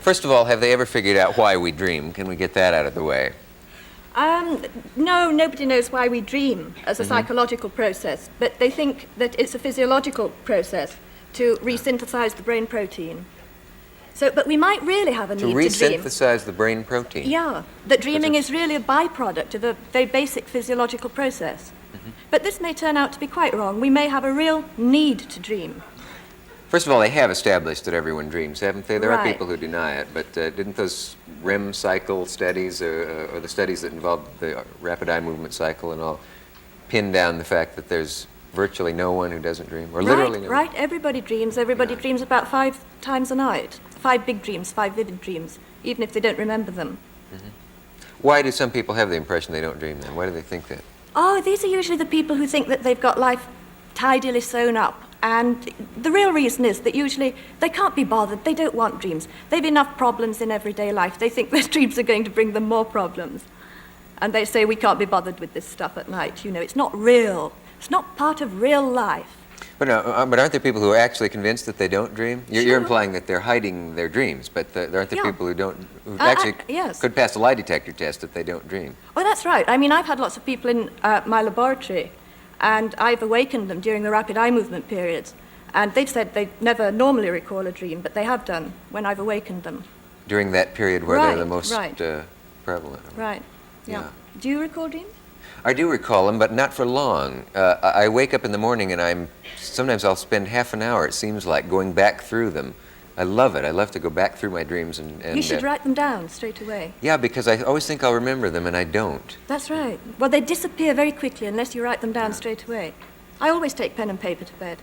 First of all, have they ever figured out why we dream? Can we get that out of the way? No, nobody knows why we dream as a psychological process, but they think that it's a physiological process to resynthesize the brain protein. So, but we might really have a need to dream. To resynthesize the brain protein? Yeah, that dreaming is really a byproduct of a very basic physiological process. But this may turn out to be quite wrong. We may have a real need to dream. First of all, they have established that everyone dreams, haven't they? There are Right. people who deny it, but didn't those REM cycle studies, or the studies that involved the rapid eye movement cycle and all, pin down the fact that there's virtually no one who doesn't dream, or literally no one? Right, everybody dreams. Everybody dreams about 5 times a night. 5 big dreams, 5 vivid dreams, even if they don't remember them. Why do some people have the impression they don't dream then? Why do they think that? Oh, these are usually the people who think that they've got life tidily sewn up. And the real reason is that usually they can't be bothered. They don't want dreams. They've enough problems in everyday life. They think their dreams are going to bring them more problems. And they say, we can't be bothered with this stuff at night. You know, it's not real. It's not part of real life. But aren't there people who are actually convinced that they don't dream? You're Sure. implying that they're hiding their dreams, but aren't there Yeah. people who actually yes. could pass a lie detector test if they don't dream? Well, that's right. I mean, I've had lots of people in my laboratory, and I've awakened them during the rapid eye movement periods. And they've said they never normally recall a dream, but they have done when I've awakened them. During that period where they're the Right, most right. prevalent. Right. Yeah. Yeah. Do you recall dreams? I do recall them, but not for long. I wake up in the morning and sometimes I'll spend half an hour, it seems like, going back through them. I love it. I love to go back through my dreams and You should write them down straight away. Yeah, because I always think I'll remember them and I don't. That's right. Well, they disappear very quickly unless you write them down straight away. I always take pen and paper to bed.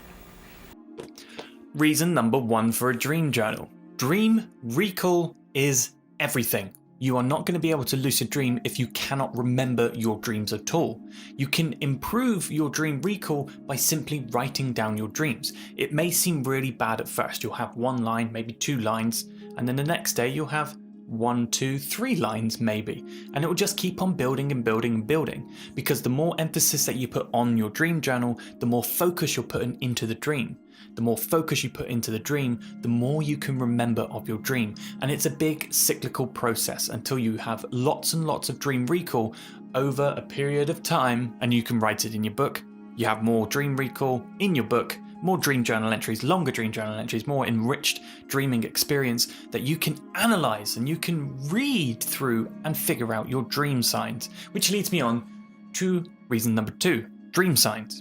Reason number 1 for a dream journal. Dream recall is everything. You are not going to be able to lucid dream if you cannot remember your dreams at all. You can improve your dream recall by simply writing down your dreams. It may seem really bad at first. You'll have 1 line, maybe 2 lines, and then the next day you'll have 1, 2, 3 lines maybe, and it will just keep on building and building and building, because the more emphasis that you put on your dream journal, the more focus you're putting into the dream. The more focus you put into the dream, the more you can remember of your dream. And it's a big cyclical process until you have lots and lots of dream recall over a period of time, and you can write it in your book. You have more dream recall in your book, more dream journal entries, longer dream journal entries, more enriched dreaming experience that you can analyze and you can read through and figure out your dream signs. Which leads me on to reason number 2, dream signs.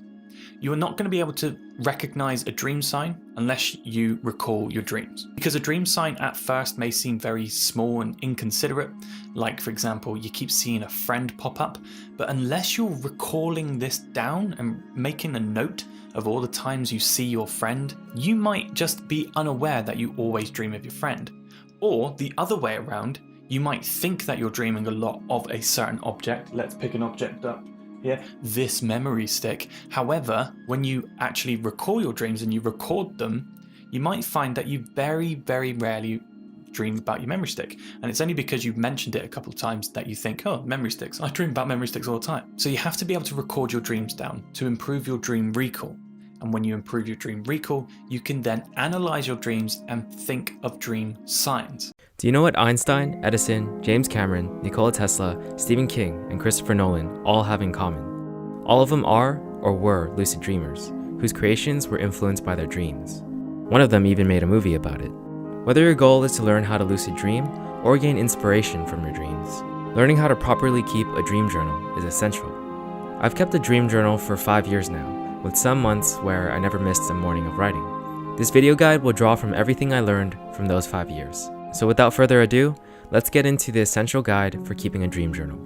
You are not going to be able to recognize a dream sign unless you recall your dreams. Because a dream sign at first may seem very small and inconsiderate, like for example, you keep seeing a friend pop up, but unless you're recalling this down and making a note of all the times you see your friend, you might just be unaware that you always dream of your friend. Or the other way around, you might think that you're dreaming a lot of a certain object. Let's pick an object up. Yeah, this memory stick. However, when you actually recall your dreams and you record them, you might find that you very, very rarely dream about your memory stick. And it's only because you've mentioned it a couple of times that you think, oh, memory sticks. I dream about memory sticks all the time. So you have to be able to record your dreams down to improve your dream recall. And when you improve your dream recall, you can then analyze your dreams and think of dream signs. Do you know what Einstein, Edison, James Cameron, Nikola Tesla, Stephen King, and Christopher Nolan all have in common? All of them are or were lucid dreamers, whose creations were influenced by their dreams. One of them even made a movie about it. Whether your goal is to learn how to lucid dream or gain inspiration from your dreams, learning how to properly keep a dream journal is essential. I've kept a dream journal for 5 years now, with some months where I never missed a morning of writing. This video guide will draw from everything I learned from those 5 years. So without further ado, let's get into the essential guide for keeping a dream journal.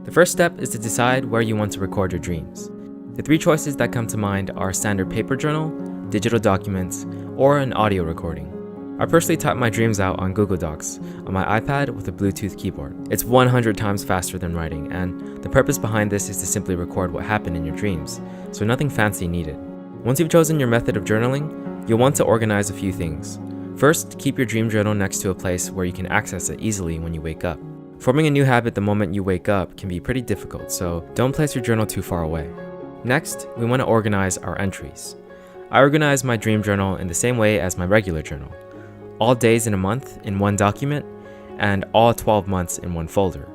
The first step is to decide where you want to record your dreams. The 3 choices that come to mind are standard paper journal, digital documents, or an audio recording. I personally type my dreams out on Google Docs on my iPad with a Bluetooth keyboard. It's 100 times faster than writing, and the purpose behind this is to simply record what happened in your dreams, so nothing fancy needed. Once you've chosen your method of journaling, you'll want to organize a few things. First, keep your dream journal next to a place where you can access it easily when you wake up. Forming a new habit the moment you wake up can be pretty difficult, so don't place your journal too far away. Next, we want to organize our entries. I organize my dream journal in the same way as my regular journal. all days in a month in one document, and all 12 months in one folder.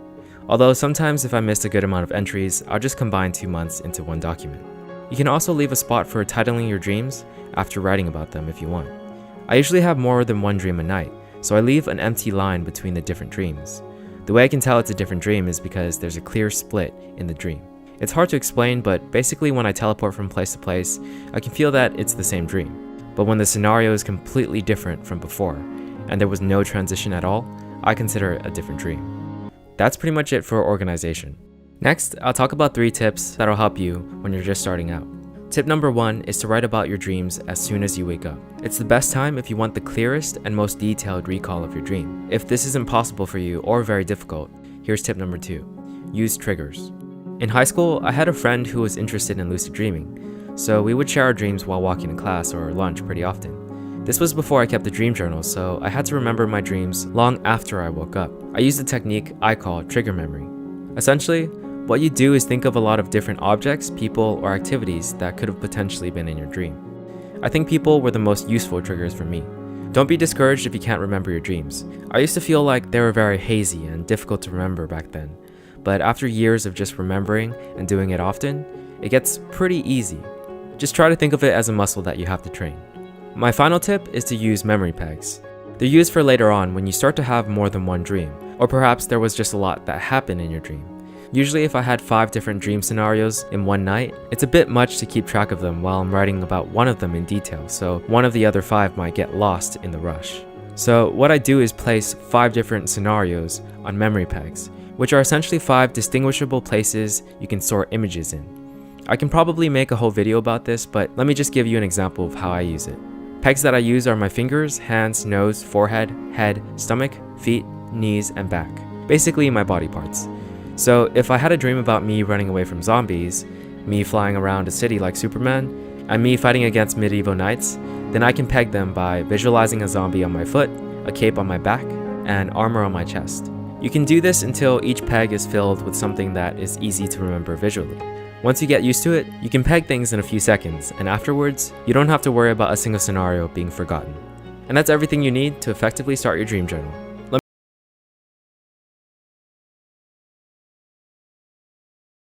Although sometimes if I missed a good amount of entries, I'll just combine 2 months into one document. You can also leave a spot for titling your dreams after writing about them if you want. I usually have more than one dream a night, so I leave an empty line between the different dreams. The way I can tell it's a different dream is because there's a clear split in the dream. It's hard to explain, but basically when I teleport from place to place, I can feel that it's the same dream. But when the scenario is completely different from before, and there was no transition at all, I consider it a different dream. That's pretty much it for organization. Next, I'll talk about 3 tips that'll help you when you're just starting out. Tip number 1 is to write about your dreams as soon as you wake up. It's the best time if you want the clearest and most detailed recall of your dream. If this is impossible for you or very difficult, here's tip number 2. Use triggers. In high school, I had a friend who was interested in lucid dreaming, so we would share our dreams while walking to class or lunch pretty often. This was before I kept a dream journal, so I had to remember my dreams long after I woke up. I used a technique I call trigger memory. Essentially, what you do is think of a lot of different objects, people, or activities that could have potentially been in your dream. I think people were the most useful triggers for me. Don't be discouraged if you can't remember your dreams. I used to feel like they were very hazy and difficult to remember back then. But after years of just remembering and doing it often, it gets pretty easy. Just try to think of it as a muscle that you have to train. My final tip is to use memory pegs. They're used for later on when you start to have more than one dream, or perhaps there was just a lot that happened in your dream. Usually if I had 5 different dream scenarios in one night, it's a bit much to keep track of them while I'm writing about one of them in detail, so one of the other 5 might get lost in the rush. So what I do is place 5 different scenarios on memory pegs, which are essentially 5 distinguishable places you can store images in. I can probably make a whole video about this, but let me just give you an example of how I use it. Pegs that I use are my fingers, hands, nose, forehead, head, stomach, feet, knees, and back. Basically my body parts. So if I had a dream about me running away from zombies, me flying around a city like Superman, and me fighting against medieval knights, then I can peg them by visualizing a zombie on my foot, a cape on my back, and armor on my chest. You can do this until each peg is filled with something that is easy to remember visually. Once you get used to it, you can peg things in a few seconds, and afterwards, you don't have to worry about a single scenario being forgotten. And that's everything you need to effectively start your dream journal.